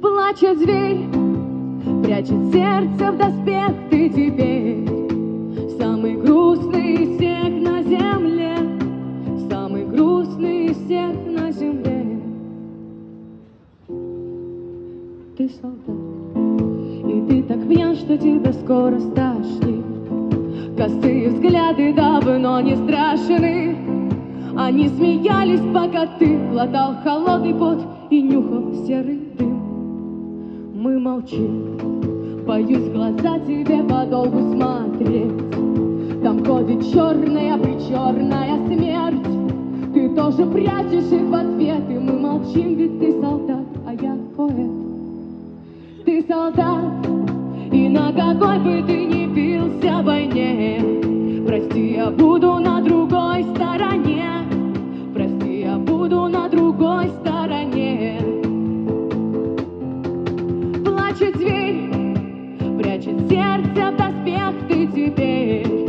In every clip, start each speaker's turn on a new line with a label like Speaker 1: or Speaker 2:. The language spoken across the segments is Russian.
Speaker 1: Плачет зверь, прячет сердце в доспех. Ты теперь самый грустный из всех на земле, самый грустный из всех на земле. Ты солдат, и ты так пьян, что тебя скоро стошнит. Косые взгляды давно не страшны. Они смеялись, пока ты глотал холодный пот и нюхал серый дым. Мы молчим, боюсь в глаза тебе подолгу смотреть. Там ходит черная-причерная смерть. Ты тоже прячешь их в ответ, и мы молчим, ведь ты солдат, а я поэт. Ты солдат, и на какой бы ты ни бился в войне, прости, я буду на другой стороне. Прости, я буду на другой стороне. Плачет зверь, прячет сердце в доспех. Ты теперь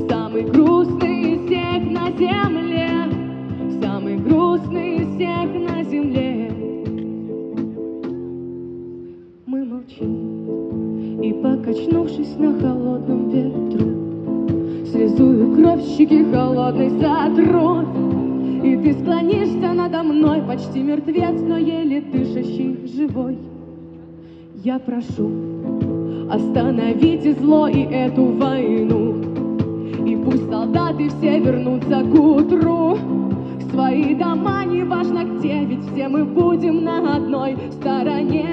Speaker 1: самый грустный из всех на земле, самый грустный из всех на земле. Мы молчим, и покачнувшись на холодном ветру, слезу и кровь с щеки холодной сотру. И ты склонишься надо мной, почти мертвец, но еле дышащий, живой. Я прошу, остановите зло и эту войну, и пусть солдаты все вернутся к утру в свои дома, неважно где, ведь все мы будем на одной стороне.